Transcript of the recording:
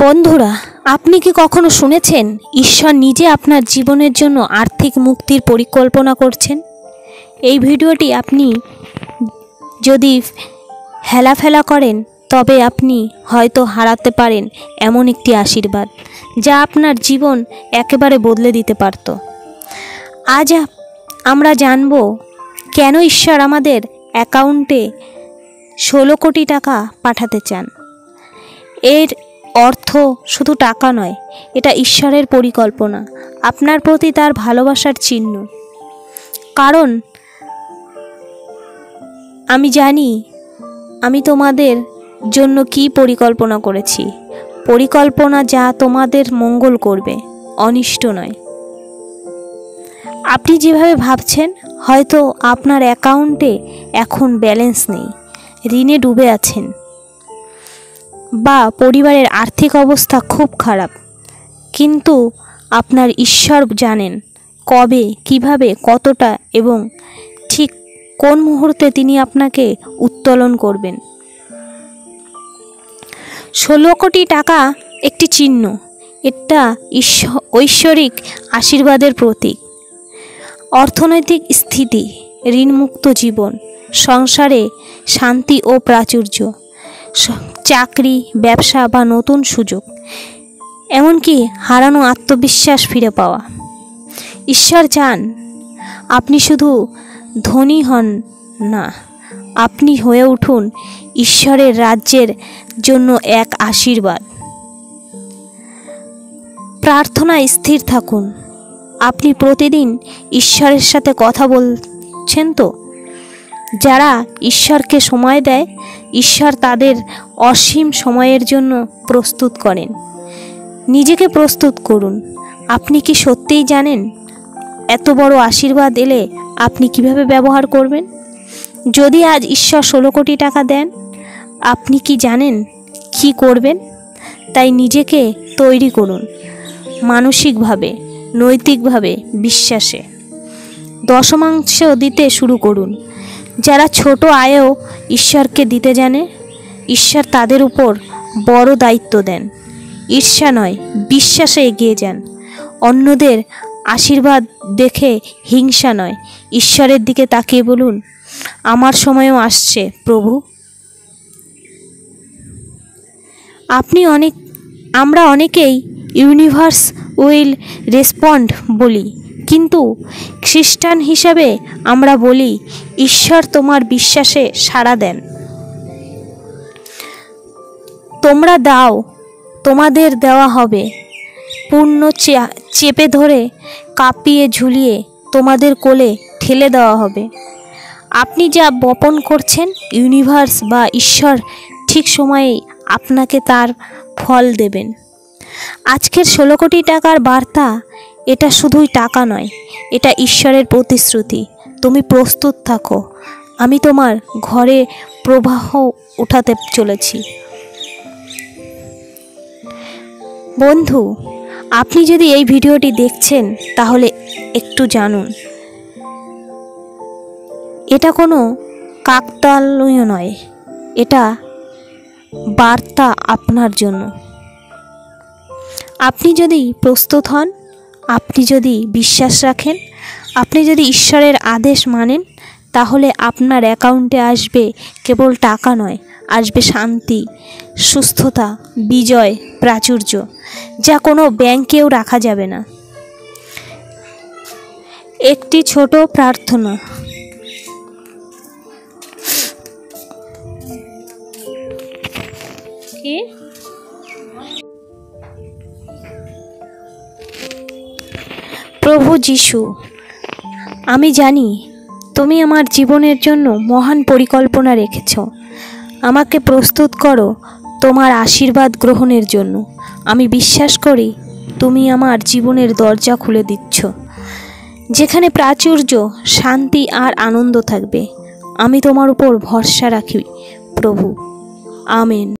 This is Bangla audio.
বন্ধুরা, আপনি কি কখনো শুনেছেন ঈশ্বর নিজে আপনার জীবনের জন্য আর্থিক মুক্তির পরিকল্পনা করছেন? এই ভিডিওটি আপনি যদি হেলাফেলা করেন তবে আপনি হয়তো হারাতে পারেন এমন একটি আশীর্বাদ যা আপনার জীবন একেবারে বদলে দিতে পারত। আজ আমরা জানব কেন ঈশ্বর আমাদের অ্যাকাউন্টে 16 কোটি টাকা পাঠাতে চান। এর অর্থ শুধু টাকা নয়, এটা ঈশ্বরের পরিকল্পনা, আপনার প্রতি তার ভালোবাসার চিহ্ন। কারণ আমি জানি আমি তোমাদের জন্য কি পরিকল্পনা করেছি, পরিকল্পনা যা তোমাদের মঙ্গল করবে, অনিষ্ট নয়। আপনি যেভাবে ভাবছেন, হয়তো আপনার অ্যাকাউন্টে এখন ব্যালেন্স নেই, ঋণে ডুবে আছেন, বা পরিবারের আর্থিক অবস্থা খুব খারাপ, কিন্তু আপনার ঈশ্বর জানেন কবে, কিভাবে, কতটা এবং ঠিক কোন মুহূর্তে তিনি আপনাকে উত্তোলন করবেন। 16 কোটি টাকা একটি চিহ্ন, এটা ঐশ্বরিক আশীর্বাদের প্রতীক। অর্থনৈতিক স্থিতি, ঋণমুক্ত জীবন, সংসারে শান্তি ও প্রাচুর্য, চাকরি, ব্যবসা বা নতুন সুযোগ, এমনকি হারানো আত্মবিশ্বাস ফিরে পাওয়া। ঈশ্বর চান আপনি শুধু ধনী হন না, আপনি হয়ে উঠুন ঈশ্বরের রাজ্যের জন্য এক আশীর্বাদ। প্রার্থনায় স্থির থাকুন। আপনি প্রতিদিন ঈশ্বরের সাথে কথা বলছেন তো? যারা ঈশ্বরকে সময় দেয়, ঈশ্বর তাদের অসীম সময়ের জন্য প্রস্তুত করেন। নিজেকে প্রস্তুত করুন। আপনি কি সত্যিই জানেন এত বড় আশীর্বাদ এলে আপনি কিভাবে ব্যবহার করবেন? যদি আজ ঈশ্বর 16 কোটি টাকা দেন, আপনি কি জানেন কি করবেন? তাই নিজেকে তৈরি করুন, মানসিকভাবে, নৈতিকভাবে, বিশ্বাসে। দশমাংশ দিতে শুরু করুন। যারা ছোট আয়েও ঈশ্বরকে দিতে জানে, ঈশ্বর তাদের উপর বড় দায়িত্ব দেন। ঈর্ষা নয়, বিশ্বাসে এগিয়ে যান। অন্যদের আশীর্বাদ দেখে হিংসা নয়, ঈশ্বরের দিকে তাকিয়ে বলুন, আমার সময়ও আসছে প্রভু। আমরা অনেকেই ইউনিভার্স উইল রেসপন্ড বলি, কিন্তু খ্রিস্টান হিসাবে আমরা বলি, ঈশ্বর তোমার বিশ্বাসে সাড়া দেন। তোমরা দাও, তোমাদের দেওয়া হবে। পূর্ণ চেপে ধরে, কাঁপিয়ে ঝুলিয়ে তোমাদের কোলে ঠেলে দেওয়া হবে। আপনি যা বপন করছেন, ইউনিভার্স বা ঈশ্বর ঠিক সময়েই আপনাকে তার ফল দেবেন। আজকের 16 কোটি টাকার বার্তা, এটা শুধুই টাকা নয়, এটা ঈশ্বরের প্রতিশ্রুতি। তুমি প্রস্তুত থাকো, আমি তোমার ঘরে প্রবাহ উঠাতে চলেছি। বন্ধু, আপনি যদি এই ভিডিওটি দেখছেন তাহলে একটু জানুন, এটা কোনো কাকতালীয় নয়, এটা বার্তা আপনার জন্য। আপনি যদি প্রস্তুত হন, আপনি যদি বিশ্বাস রাখেন, আপনি যদি ঈশ্বরের আদেশ মানেন, তাহলে আপনার অ্যাকাউন্টে আসবে কেবল টাকা নয়, আসবে শান্তি, সুস্থতা, বিজয়, প্রাচুর্য, যা কোনো ব্যাংকেও রাখা যাবে না। একটি ছোট প্রার্থনা। প্রভু যিশু, আমি জানি তুমি আমার জীবনের জন্য মহান পরিকল্পনা রেখেছ। আমাকে প্রস্তুত করো তোমার আশীর্বাদ গ্রহণের জন্য। আমি বিশ্বাস করি তুমি আমার জীবনের দরজা খুলে দিচ্ছ, যেখানে প্রাচুর্য, শান্তি আর আনন্দ থাকবে। আমি তোমার উপর ভরসা রাখি প্রভু। আমেন।